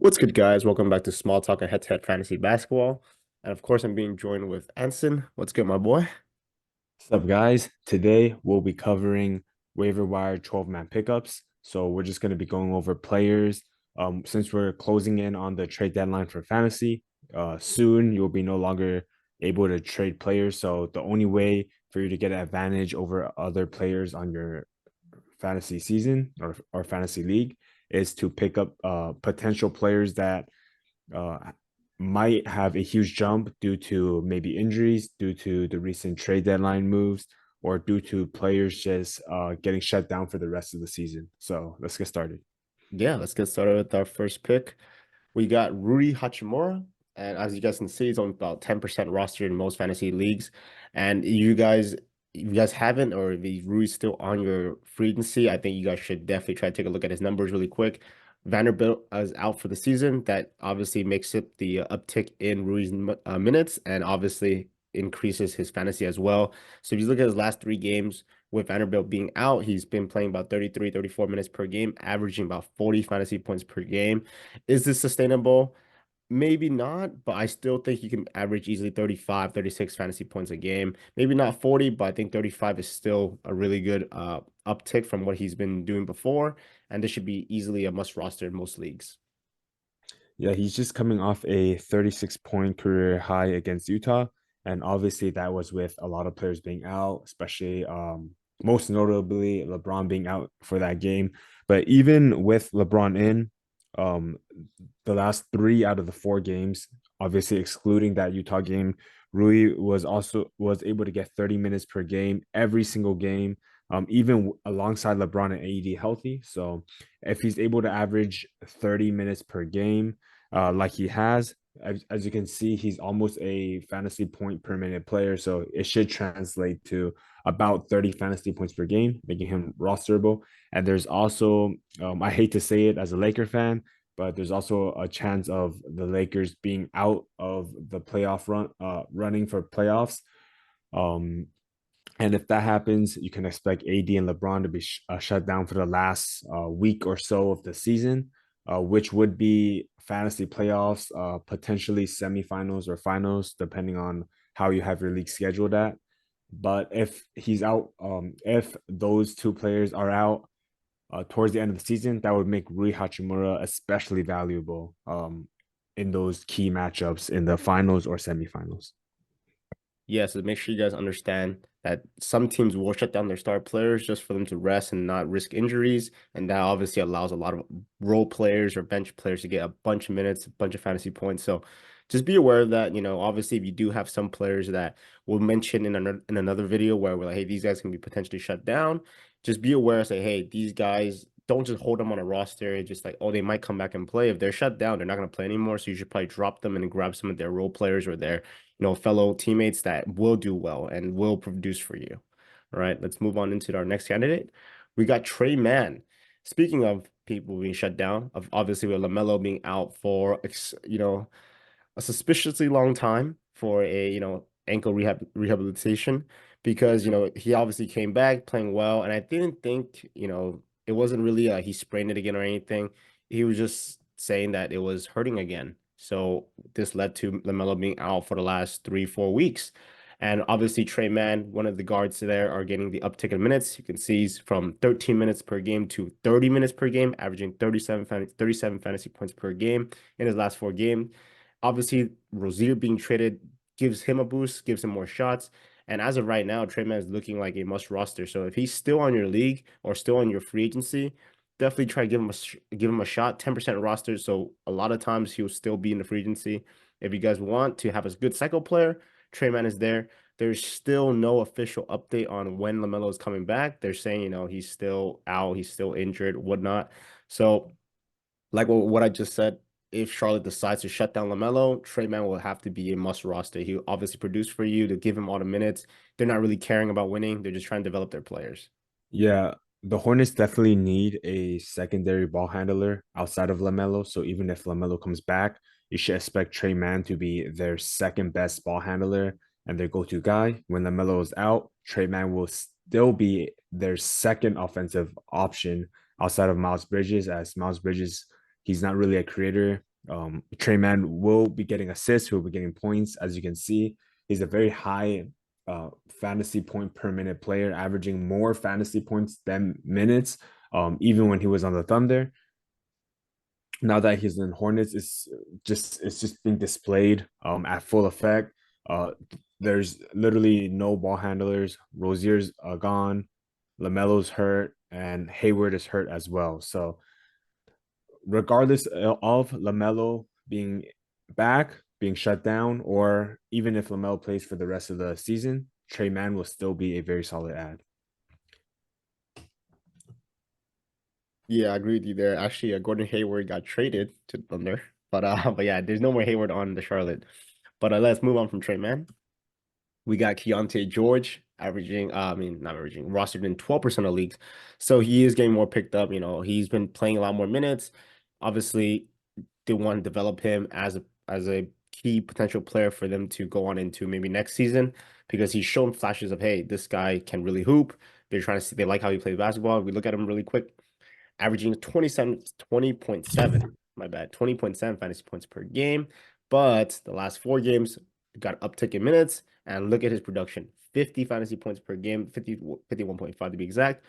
What's good, guys? Welcome back to Small Talk and Head-to-Head Fantasy Basketball. And of course, I'm being joined with Anson. What's good, my boy? What's up, guys? Today we'll be covering waiver wire 12-man pickups. So we're just going to be going over players. Since we're closing in on the trade deadline for fantasy, soon you'll be no longer able to trade players. So the only way for you to get an advantage over other players on your fantasy season or fantasy league is to pick up potential players that uh, might have a huge jump due to maybe injuries, due to the recent trade deadline moves, or due to players just getting shut down for the rest of the season. So let's get started. Yeah, let's get started with our first pick. We got Rui Hachimura, and as you guys can see, he's on about 10% roster in most fantasy leagues. And if you guys haven't, or if Rui's still on your free agency, I think you guys should definitely try to take a look at his numbers really quick. Vanderbilt is out for the season. That obviously makes it the uptick in Rui's minutes, and obviously increases his fantasy as well. So if you look at his last three games, with Vanderbilt being out, he's been playing about 33, 34 minutes per game, averaging about 40 fantasy points per game. Is this sustainable? Maybe not, but I still think you can average easily 35, 36 fantasy points a game. Maybe not 40, but I think 35 is still a really good uptick from what he's been doing before. And this should be easily a must roster in most leagues. Yeah, he's just coming off a 36-point career high against Utah. And obviously that was with a lot of players being out, especially most notably LeBron being out for that game. But even with LeBron in, um, the last three out of the four games, obviously excluding that Utah game, Rui was able to get 30 minutes per game every single game, even alongside LeBron and AD healthy. So if he's able to average 30 minutes per game, like he has. As you can see, he's almost a fantasy point per minute player, so it should translate to about 30 fantasy points per game, making him rosterable. And there's also, I hate to say it as a Laker fan, but there's also a chance of the Lakers being out of the playoff running for playoffs. Um, and if that happens, you can expect AD and LeBron to be shut down for the last week or so of the season, which would be fantasy playoffs, potentially semifinals or finals, depending on how you have your league scheduled at. But if he's out, if those two players are out towards the end of the season, that would make Rui Hachimura especially valuable in those key matchups in the finals or semifinals. Yeah, so make sure you guys understand that some teams will shut down their star players just for them to rest and not risk injuries. And that obviously allows a lot of role players or bench players to get a bunch of minutes, a bunch of fantasy points. So just be aware of that. Obviously, if you do have some players that we'll mention in another video where we're like, hey, these guys can be potentially shut down, just be aware, say, hey, these guys, don't just hold them on a roster and just like, oh, they might come back and play. If they're shut down, they're not going to play anymore. So you should probably drop them and grab some of their role players or their fellow teammates that will do well and will produce for you. All right, let's move on into our next candidate. We got Trey Mann. Speaking of people being shut down, of obviously with LaMelo being out for a suspiciously long time for a ankle rehabilitation because he obviously came back playing well, and I didn't think it wasn't really he sprained it again or anything. He was just saying that it was hurting again. So this led to LaMelo being out for the last 3-4 weeks. And obviously, Trey Mann, one of the guards there, are getting the uptick in minutes. You can see he's from 13 minutes per game to 30 minutes per game, averaging 37 fantasy points per game in his last four games. Obviously, Rozier being traded gives him a boost, gives him more shots. And as of right now, Trey Mann is looking like a must roster. So if he's still on your league or still on your free agency, definitely try to give him a shot. 10% roster. So a lot of times he'll still be in the free agency. If you guys want to have a good cycle player, Trey Mann is there. There's still no official update on when LaMelo is coming back. They're saying, he's still out, he's still injured, whatnot. So like what I just said, if Charlotte decides to shut down LaMelo, Trey Mann will have to be a must roster. He obviously produced for you to give him all the minutes. They're not really caring about winning. They're just trying to develop their players. Yeah, the Hornets definitely need a secondary ball handler outside of LaMelo. So even if LaMelo comes back, you should expect Trey Mann to be their second best ball handler and their go-to guy. When LaMelo is out, Trey Mann will still be their second offensive option outside of Miles Bridges, as Miles Bridges, he's not really a creator. Trey Man will be getting assists, he'll be getting points. As you can see, he's a very high fantasy point per minute player, averaging more fantasy points than minutes, even when he was on the Thunder. Now that he's in Hornets, it's just being displayed at full effect. Uh, there's literally no ball handlers. Rozier's gone, Lamelo's hurt, and Hayward is hurt as well. So regardless of Lamelo being back, being shut down, or even if Lamelo plays for the rest of the season, Trey Man will still be a very solid ad. Yeah, I agree with you there. Actually, Gordon Hayward got traded to Thunder, but yeah, there's no more Hayward on the Charlotte. But let's move on from Trey Man. We got Keontae George averaging, I mean, not averaging, rostered in 12% of leagues. So he is getting more picked up. You know, he's been playing a lot more minutes. Obviously, they want to develop him as a key potential player for them to go on into maybe next season because he's shown flashes of, hey, this guy can really hoop. They're trying to see, they like how he plays basketball. We look at him really quick, averaging 20.7, my bad, 20.7 fantasy points per game. But the last 4 games got uptick in minutes. And look at his production, 50 fantasy points per game, 51.5 to be exact.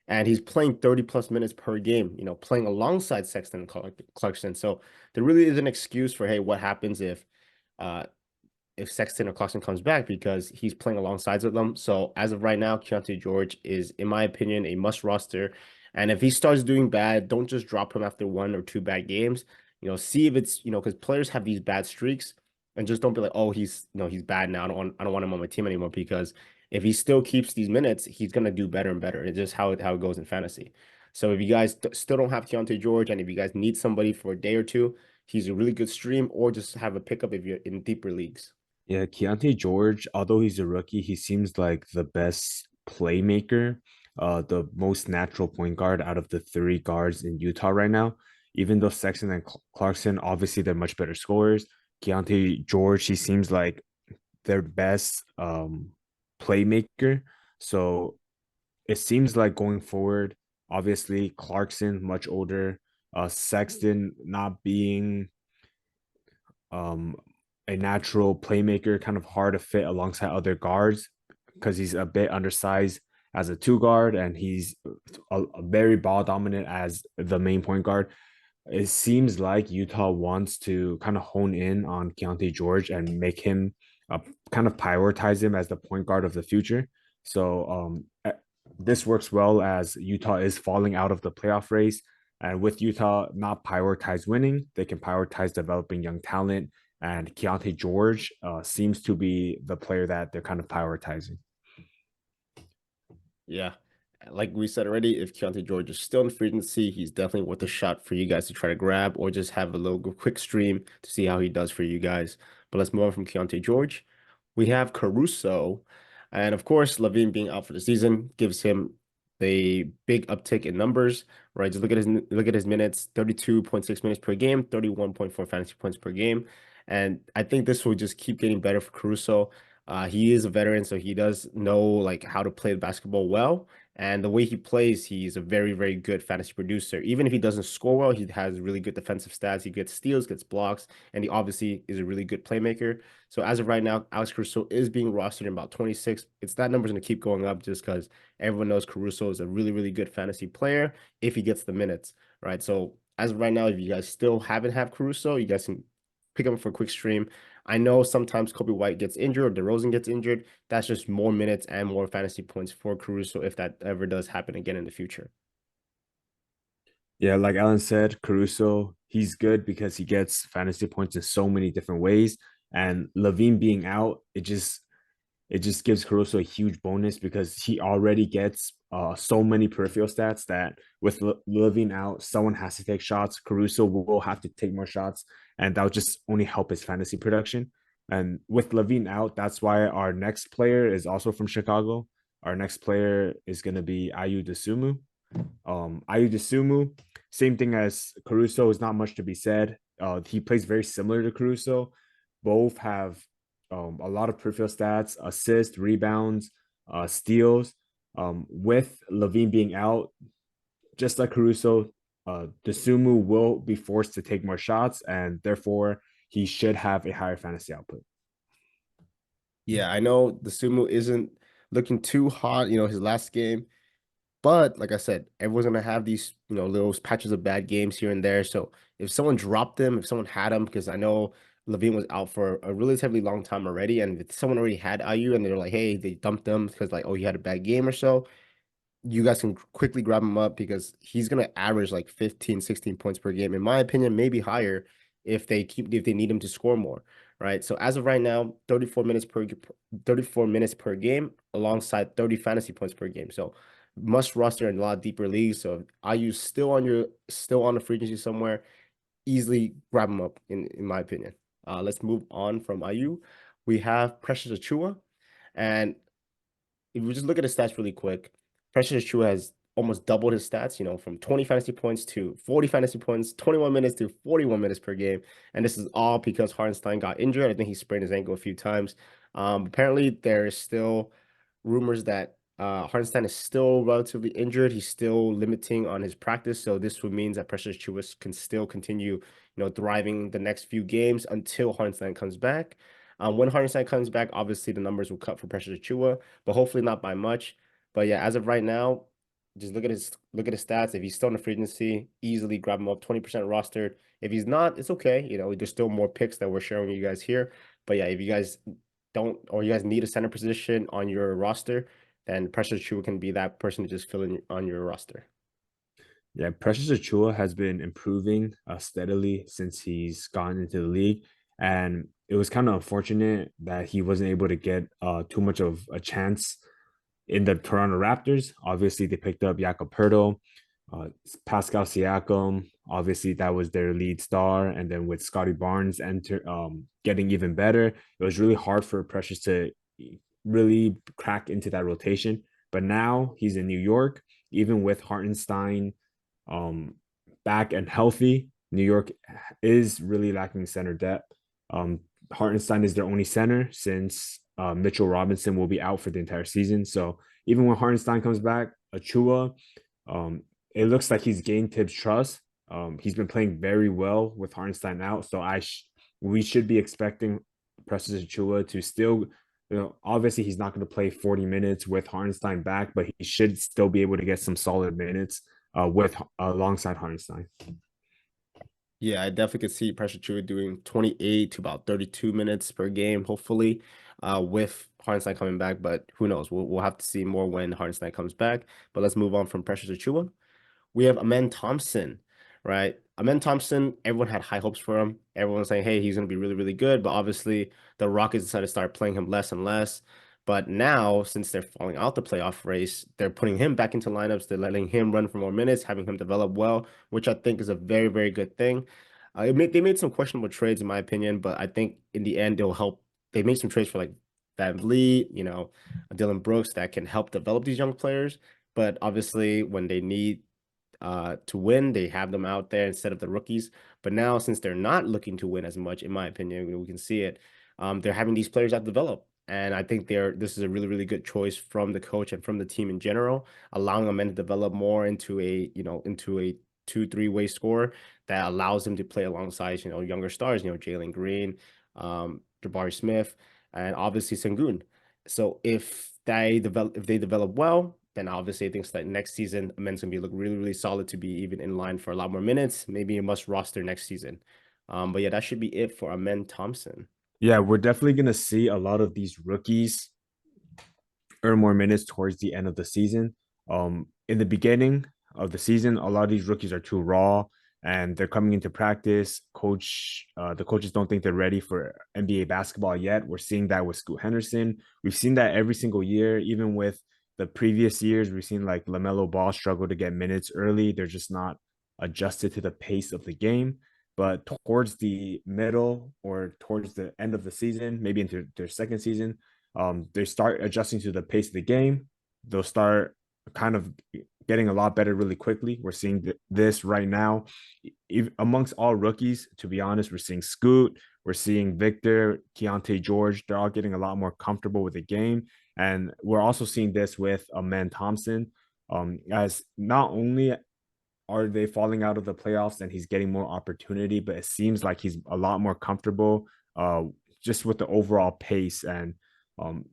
And he's playing 30 plus minutes per game, you know, playing alongside Sexton and Clarkson. So there really is an excuse for, hey, what happens uh, if Sexton or Clarkson comes back because he's playing alongside with them. So as of right now, Keontae George is, in my opinion, a must roster. And if he starts doing bad, don't just drop him after 1 or 2 bad games. You know, see if it's, you know, because players have these bad streaks and just don't be like, oh, he's bad now. I don't want him on my team anymore because if he still keeps these minutes, he's gonna do better and better. It's just how it goes in fantasy. So if you guys still don't have Keontae George and if you guys need somebody for a day or two, he's a really good stream or just have a pickup if you're in deeper leagues. Yeah, Keontae George, although he's a rookie, he seems like the best playmaker, the most natural point guard out of the three guards in Utah right now. Even though Sexton and Clarkson, obviously they're much better scorers. Keontae George, he seems like their best playmaker. So it seems like going forward, obviously Clarkson much older, Sexton not being um, a natural playmaker, kind of hard to fit alongside other guards because he's a bit undersized as a two guard and he's a very ball dominant as the main point guard. It seems like Utah wants to kind of hone in on Keontae George and make him kind of prioritize him as the point guard of the future. So this works well as Utah is falling out of the playoff race. And with Utah not prioritize winning, they can prioritize developing young talent. And Keontae George seems to be the player that they're kind of prioritizing. Yeah. Like we said already, if Keontae George is still in free agency, he's definitely worth a shot for you guys to try to grab or just have a little quick stream to see how he does for you guys. But let's move on from Keontae George. We have Caruso. And of course, Levine being out for the season gives him a big uptick in numbers, right? Just look at his minutes, 32.6 minutes per game, 31.4 fantasy points per game. And I think this will just keep getting better for Caruso. He is a veteran, so he does know like how to play the basketball well. And the way he plays, he's a very, very good fantasy producer. Even if he doesn't score well, he has really good defensive stats. He gets steals, gets blocks, and he obviously is a really good playmaker. So as of right now, Alex Caruso is being rostered in about 26. It's that number's going to keep going up just because everyone knows Caruso is a really, really good fantasy player if he gets the minutes, right? So as of right now, if you guys still haven't have Caruso, you guys can pick him for a quick stream. I know sometimes Kobe White gets injured or DeRozan gets injured. That's just more minutes and more fantasy points for Caruso if that ever does happen again in the future. Yeah, like Alan said, Caruso, he's good because he gets fantasy points in so many different ways. And Levine being out, it just gives Caruso a huge bonus because he already gets so many peripheral stats that with Levine out, someone has to take shots. Caruso will have to take more shots, and that'll just only help his fantasy production. And with Levine out, that's why our next player is also from Chicago. Our next player is going to be Ayu Dosunmu. Ayu Dosunmu, same thing as Caruso, is not much to be said. He plays very similar to Caruso. Both have a lot of peripheral stats, assists, rebounds, steals. With Levine being out, just like Caruso, Sumu will be forced to take more shots, and therefore he should have a higher fantasy output. Yeah, I know the Sumo isn't looking too hot, his last game. But like I said, everyone's gonna have these, little patches of bad games here and there. So if someone dropped them, if someone had them, because I know Levine was out for a relatively long time already, and if someone already had IU and they're like, hey, they dumped them because like, oh, he had a bad game or so, you guys can quickly grab him up because he's going to average like 15, 16 points per game, in my opinion, maybe higher if they need him to score more, right? So as of right now, 34 minutes per game alongside 30 fantasy points per game. So must roster in a lot deeper leagues. So if IU still on the free agency somewhere, easily grab him up in my opinion. Let's move on from IU. We have Precious Achua, and if we just look at his stats really quick, Precious Achua has almost doubled his stats, from 20 fantasy points to 40 fantasy points, 21 minutes to 41 minutes per game. And this is all because Hartenstein got injured. I think he sprained his ankle a few times. Apparently, there is still rumors that Hartenstein is still relatively injured. He's still limiting on his practice. So this would mean that Precious Achua can still continue, thriving the next few games until Hartenstein comes back. When Hartenstein comes back, obviously the numbers will cut for Precious Achua, but hopefully not by much. But yeah, as of right now, just look at his stats. If he's still in the free agency, easily grab him up 20% rostered. If he's not, it's okay. There's still more picks that we're sharing with you guys here. But yeah, if you guys don't or you guys need a center position on your roster, then Precious Achua can be that person to just fill in on your roster. Yeah, Precious Achua has been improving steadily since he's gone into the league, and it was kind of unfortunate that he wasn't able to get too much of a chance in the Toronto Raptors. Obviously, they picked up Jakob Poeltl, uh, Pascal Siakam. Obviously, that was their lead star, and then with Scotty Barnes getting even better, it was really hard for Precious to really crack into that rotation. But now he's in New York, even with Hartenstein um, back and healthy. New York is really lacking center depth. Hartenstein is their only center since Mitchell Robinson will be out for the entire season. So even when Hartenstein comes back, Achua, um, it looks like he's gained Tibbs' trust. He's been playing very well with Hartenstein out. So we should be expecting Precious Achua to still, obviously he's not going to play 40 minutes with Hartenstein back, but he should still be able to get some solid minutes with alongside Hartenstein. Yeah, I definitely could see Precious Achua doing 28 to about 32 minutes per game, hopefully, with Hartenstein coming back. But who knows? We'll have to see more when Hartenstein comes back. But let's move on from Precious Achua. We have Amen Thompson, right? Amen Thompson, everyone had high hopes for him. Everyone was saying, hey, he's going to be really, really good. But obviously, the Rockets decided to start playing him less and less. But now, since they're falling out the playoff race, they're putting him back into lineups. They're letting him run for more minutes, having him develop well, which I think is a very, very good thing. They made some questionable trades, in my opinion, but I think in the end, it'll help. They made some trades for like Van Vliet, Dylan Brooks that can help develop these young players. But obviously, when they need to win. They have them out there instead of the rookies. But now, since they're not looking to win as much, in my opinion, we can see it. They're having these players that develop. And I think this is a really, really good choice from the coach and from the team in general, allowing a man to develop more into a 2-3 way scorer that allows him to play alongside, younger stars, Jalen Green, Jabari Smith, and obviously Sengun. So if they develop well, then obviously I think that next season Amen's gonna be look really, really solid to be even in line for a lot more minutes, maybe a must roster next season. But yeah, that should be it for Amen Thompson. Yeah, we're definitely going to see a lot of these rookies earn more minutes towards the end of the season. In the beginning of the season, a lot of these rookies are too raw and they're coming into practice. The coaches don't think they're ready for NBA basketball yet. We're seeing that with Scoot Henderson. We've seen that every single year, even with the previous years. We've seen like LaMelo Ball struggle to get minutes early. They're just not adjusted to the pace of the game. But towards the middle or towards the end of the season, maybe into their second season, they start adjusting to the pace of the game. They'll start kind of getting a lot better really quickly. We're seeing this right now amongst all rookies. To be honest, we're seeing Scoot, we're seeing Victor, Keontae George. They're all getting a lot more comfortable with the game, and we're also seeing this with Amen Thompson, as not only are they falling out of the playoffs and he's getting more opportunity? But it seems like he's a lot more comfortable uh, just with the overall pace. And um,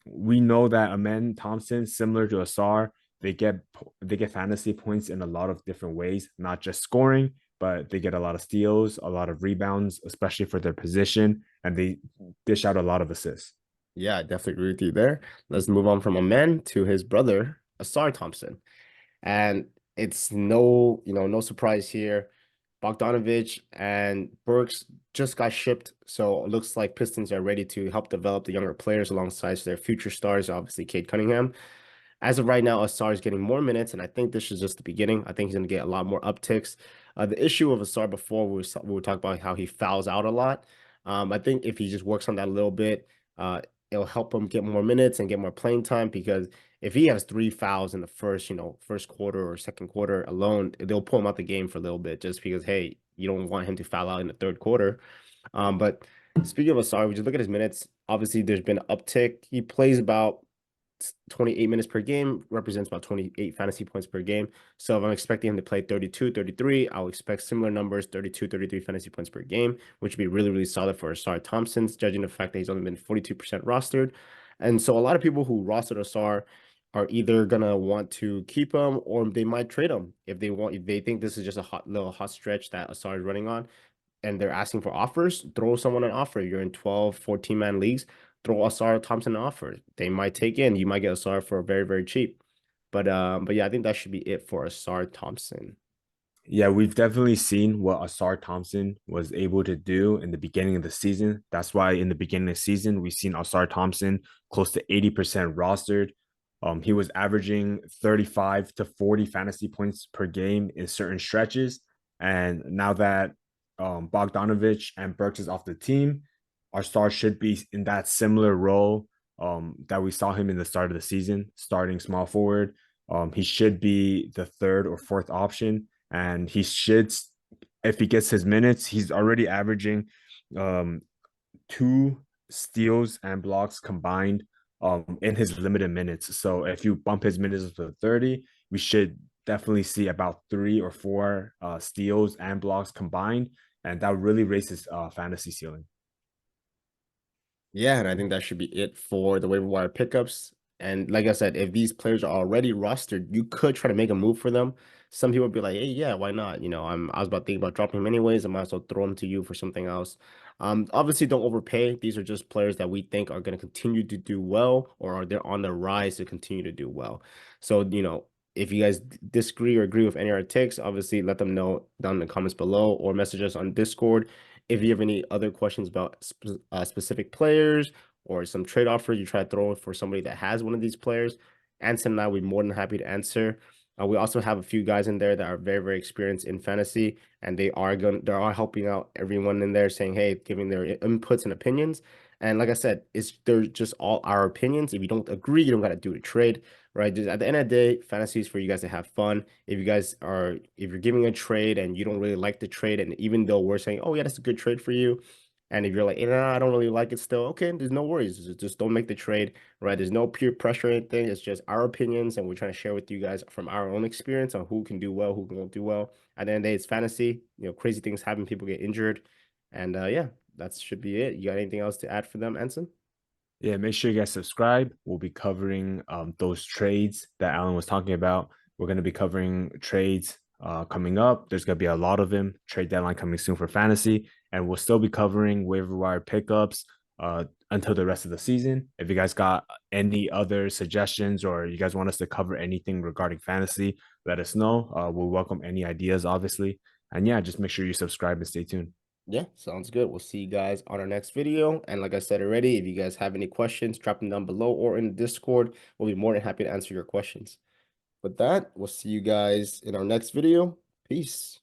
we know that Amen Thompson, similar to Asar, they get they get fantasy points in a lot of different ways, not just scoring, but they get a lot of steals, a lot of rebounds, especially for their position, and they dish out a lot of assists. Yeah, I definitely agree with you there. Let's move on from a man to his brother, Asar Thompson. And it's no surprise here. Bogdanovich and Burks just got shipped, so it looks like Pistons are ready to help develop the younger players alongside their future stars, obviously Cade Cunningham. As of right now, Asar is getting more minutes, and I think this is just the beginning. I think he's going to get a lot more upticks. The issue of Asar before we were talking about how he fouls out a lot. I think if he just works on that a little bit, it'll help him get more minutes and get more playing time because if he has 3 fouls in the first quarter or second quarter alone, they'll pull him out the game for a little bit just because, hey, you don't want him to foul out in the third quarter. But speaking of Asar, we just look at his minutes. Obviously, there's been an uptick. He plays about 28 minutes per game, represents about 28 fantasy points per game. So if I'm expecting him to play 32, 33, I'll expect similar numbers, 32, 33 fantasy points per game, which would be really, really solid for Asar Thompson's, judging the fact that he's only been 42% rostered. And so a lot of people who rostered Asar are either gonna want to keep him or they might trade him if they think this is just a hot stretch that Asar is running on and they're asking for offers, throw someone an offer. You're in 12, 14-man leagues, throw Asar Thompson an offer. They might take in. You might get Asar for very, very cheap. But yeah, I think that should be it for Asar Thompson. Yeah, we've definitely seen what Asar Thompson was able to do in the beginning of the season. That's why in the beginning of the season, we've seen Asar Thompson close to 80% rostered. He was averaging 35 to 40 fantasy points per game in certain stretches. And now that Bogdanovich and Burks is off the team, our star should be in that similar role that we saw him in the start of the season, starting small forward. He should be the third or fourth option and he should, if he gets his minutes, he's already averaging um, 2 steals and blocks combined in his limited minutes. So if you bump his minutes to 30, we should definitely see about 3 or 4 steals and blocks combined, and that really raises fantasy ceiling. Yeah, and I think that should be it for the waiver wire pickups. And like I said, if these players are already rostered, you could try to make a move for them. Some people would be like, "Hey, yeah, why not?" I was about thinking about dropping him anyways. I might as well throw him to you for something else. Obviously, don't overpay. These are just players that we think are going to continue to do well, or are they're on the rise to continue to do well. So, if you guys disagree or agree with any of our takes, obviously let them know down in the comments below or message us on Discord. If you have any other questions about specific players or some trade offer you try to throw for somebody that has one of these players, Anson and I would be more than happy to answer. We also have a few guys in there that are very, very experienced in fantasy, and they are helping out everyone in there, saying, hey, giving their inputs and opinions. And like I said, they're just all our opinions. If you don't agree, you don't got to do a trade, right? Just at the end of the day, fantasy is for you guys to have fun. If you're giving a trade and you don't really like the trade, and even though we're saying, oh yeah, that's a good trade for you, and if you're like, nah, I don't really like it still, okay, there's no worries. Just don't make the trade, right? There's no peer pressure or anything. It's just our opinions, and we're trying to share with you guys from our own experience on who can do well, who won't do well. At the end of the day, it's fantasy. Crazy things happen, people get injured, and yeah, that should be it. You got anything else to add for them, Anson? Yeah, make sure you guys subscribe. We'll be covering those trades that Alan was talking about. We're going to be covering trades coming up. There's going to be a lot of them. Trade deadline coming soon for fantasy. And we'll still be covering waiver wire pickups until the rest of the season. If you guys got any other suggestions or you guys want us to cover anything regarding fantasy, let us know. We'll welcome any ideas, obviously. And yeah, just make sure you subscribe and stay tuned. Yeah, sounds good. We'll see you guys on our next video. And like I said already, if you guys have any questions, drop them down below or in the Discord. We'll be more than happy to answer your questions. With that, we'll see you guys in our next video. Peace.